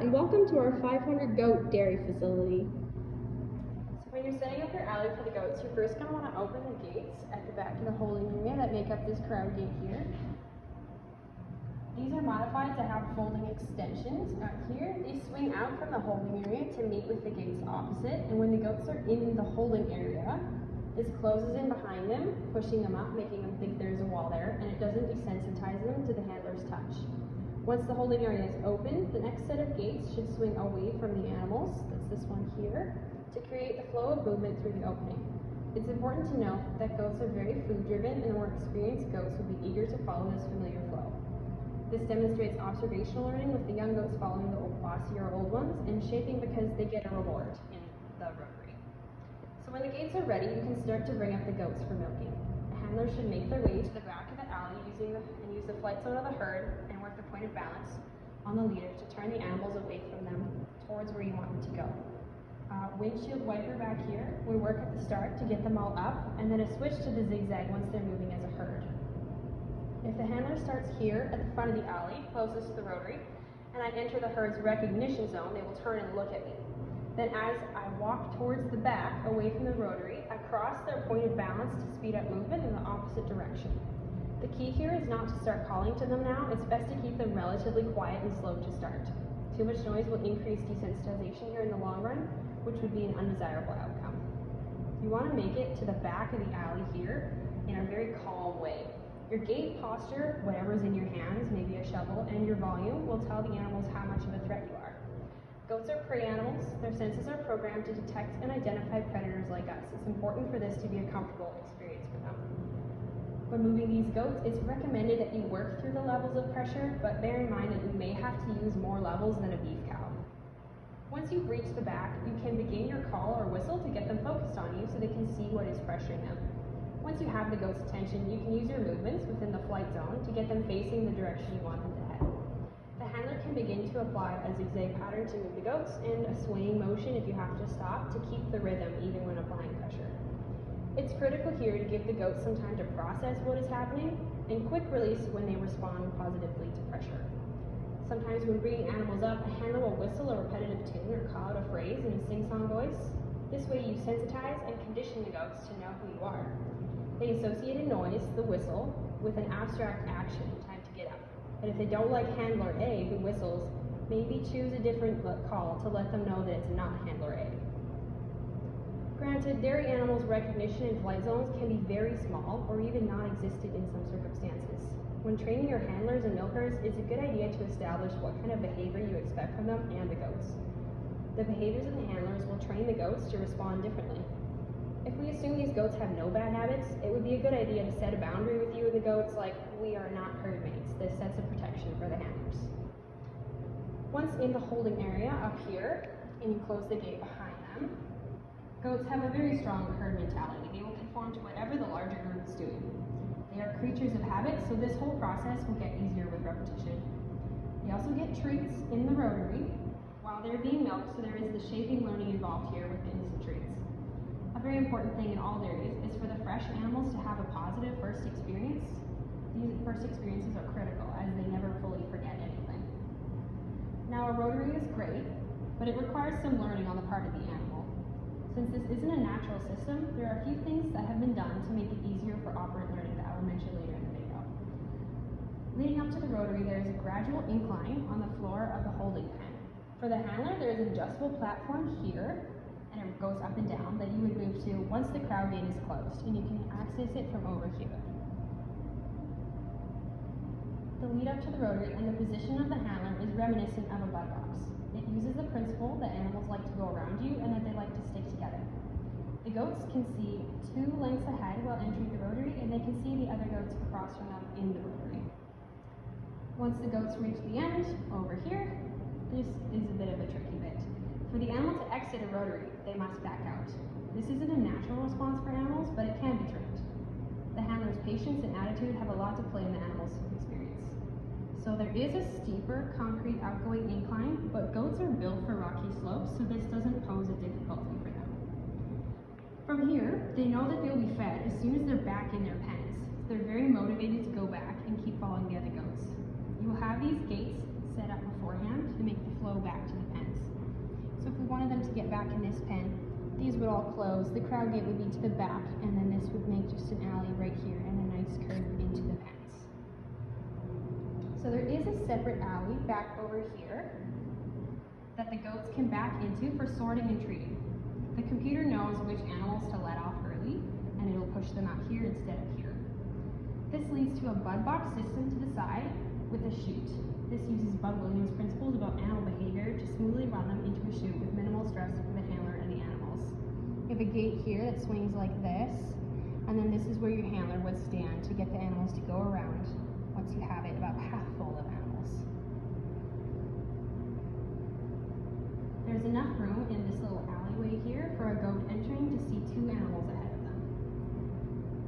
and welcome to our 500 goat dairy facility. So when you're setting up your alley for the goats, you're first going to want to open the gates at the back of the holding area that make up this crowd gate here. These are modified to have folding extensions out here. They swing out from the holding area to meet with the gates opposite, and when the goats are in the holding area, this closes in behind them, pushing them up, making them think there's a wall there, and it doesn't desensitize them to the handler's touch. Once the holding area is open, the next set of gates should swing away from the animals, that's this one here, to create the flow of movement through the opening. It's important to note that goats are very food-driven, and the more experienced goats would be eager to follow this familiar flow. This demonstrates observational learning with the young goats following the bossier old ones, and shaping because they get a reward in the rotary. So when the gates are ready, you can start to bring up the goats for milking. The handlers should make their way to the back of the alley use the flight zone of the herd and work the point of balance on the leader to turn the animals away from them towards where you want them to go. Windshield wiper back here, we work at the start to get them all up, and then a switch to the zigzag once they're moving as a herd. If the handler starts here at the front of the alley, closest to the rotary, and I enter the herd's recognition zone, they will turn and look at me. Then as I walk towards the back, away from the rotary, I cross their point of balance to speed up movement in the opposite direction. The key here is not to start calling to them now. It's best to keep them relatively quiet and slow to start. Too much noise will increase desensitization here in the long run, which would be an undesirable outcome. You want to make it to the back of the alley here in a very calm way. Your gait posture, whatever's in your hands, maybe a shovel, and your volume will tell the animals how much of a threat you are. Goats are prey animals. Their senses are programmed to detect and identify predators like us. It's important for this to be a comfortable experience for them. When moving these goats, it's recommended that you work through the levels of pressure, but bear in mind that you may have to use more levels than a beef cow. Once you've reached the back, you can begin your call or whistle to get them focused on you so they can see what is pressuring them. Once you have the goat's attention, you can use your movements within the flight zone to get them facing the direction you want them to head. The handler can begin to apply a zigzag pattern to move the goats and a swaying motion if you have to stop to keep the rhythm even when applying pressure. It's critical here to give the goats some time to process what is happening and quick release when they respond positively to pressure. Sometimes when bringing animals up, a handler will whistle a repetitive tune or call out a phrase in a sing-song voice. This way you sensitize and condition the goats to know who you are. They associate a noise, the whistle, with an abstract action, time to get up. And if they don't like handler A who whistles, maybe choose a different call to let them know that it's not handler A. Granted, dairy animals' recognition in flight zones can be very small or even non-existent in some circumstances. When training your handlers and milkers, it's a good idea to establish what kind of behavior you expect from them and the goats. The behaviors of the handlers will train the goats to respond differently. If we assume these goats have no bad habits, it would be a good idea to set a boundary with you and the goats like, we are not herd mates. This sets a protection for the handlers. Once in the holding area up here, and you close the gate behind them, goats have a very strong herd mentality. They will conform to whatever the larger group is doing. They are creatures of habit, so this whole process will get easier with repetition. They also get treats in the rotary while they're being milked, so there is the shaping learning involved here with the instant treats. A very important thing in all dairies is for the fresh animals to have a positive first experience. These first experiences are critical as they never fully forget anything. Now, a rotary is great, but it requires some learning on the part of the animal. Since this isn't a natural system, there are a few things that have been done to make it easier for operant learning that I will mention later in the video. Leading up to the rotary, there is a gradual incline on the floor of the holding pen. For the handler, there is an adjustable platform here, and it goes up and down, that you would move to once the crowd gate is closed, and you can access it from over here. The lead up to the rotary and the position of the handler is reminiscent of a buttbox. It uses the principle that animals like to go around you and that they like to stick together. The goats can see 2 lengths ahead while entering the rotary, and they can see the other goats across from them in the rotary. Once the goats reach the end, over here, this is a bit of a tricky bit. For the animal to exit a rotary, they must back out. This isn't a natural response for animals, but it can be trained. The handler's patience and attitude have a lot to play in the animal's experience. So there is a steeper concrete outgoing incline, but goats are built for rocky slopes, so this doesn't pose a difficulty for them. From here, they know that they'll be fed as soon as they're back in their pens. They're very motivated to go back and keep following the other goats. You will have these gates set up beforehand to make the flow back to get back in this pen, these would all close. The crowd gate would be to the back, and then this would make just an alley right here and a nice curve into the pens. So there is a separate alley back over here that the goats can back into for sorting and treating. The computer knows which animals to let off early, and it'll push them out here instead of here. This leads to a bud box system to the side with a chute. This uses Bud Williams' principles about animal behavior to smoothly run them into a chute with minimal stress for the handler and the animals. You have a gate here that swings like this, and then this is where your handler would stand to get the animals to go around once you have it about half full of animals. There's enough room in this little alleyway here for a goat entering to see 2 animals ahead of them.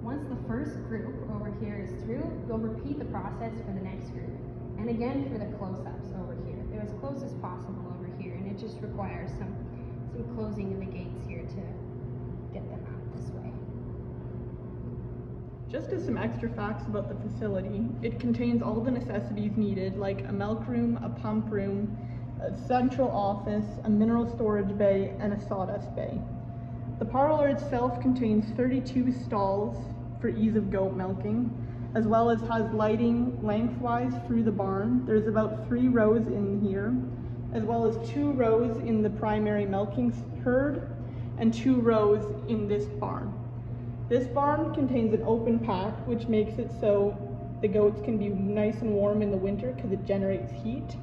Once the first group over here is through, you'll repeat the process for the next group. And again for the close-ups over here. They're as close as possible over here, and it just requires some closing in the gates here to get them out this way. Just as some extra facts about the facility, it contains all the necessities needed, like a milk room, a pump room, a central office, a mineral storage bay, and a sawdust bay. The parlor itself contains 32 stalls for ease of goat milking, as well as has lighting lengthwise through the barn. There's about 3 rows in here, as well as 2 rows in the primary milking herd and 2 rows in this barn. This barn contains an open pack, which makes it so the goats can be nice and warm in the winter because it generates heat.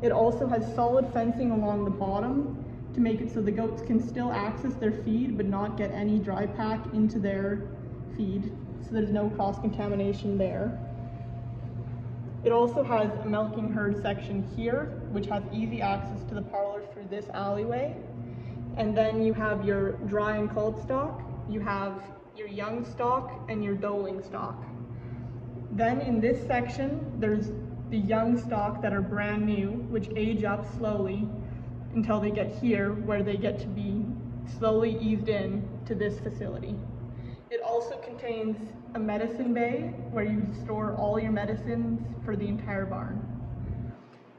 It also has solid fencing along the bottom to make it so the goats can still access their feed but not get any dry pack into their feed. So there's no cross-contamination there. It also has a milking herd section here, which has easy access to the parlor through this alleyway. And then you have your dry and cold stock, you have your young stock, and your doling stock. Then in this section, there's the young stock that are brand new, which age up slowly until they get here, where they get to be slowly eased in to this facility. It also contains a medicine bay where you store all your medicines for the entire barn.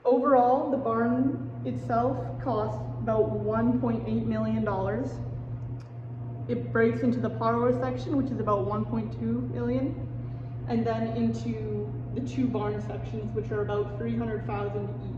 Overall, the barn itself costs about $1.8 million. It breaks into the parlor section, which is about $1.2 million, and then into the 2 barn sections, which are about $300,000 each.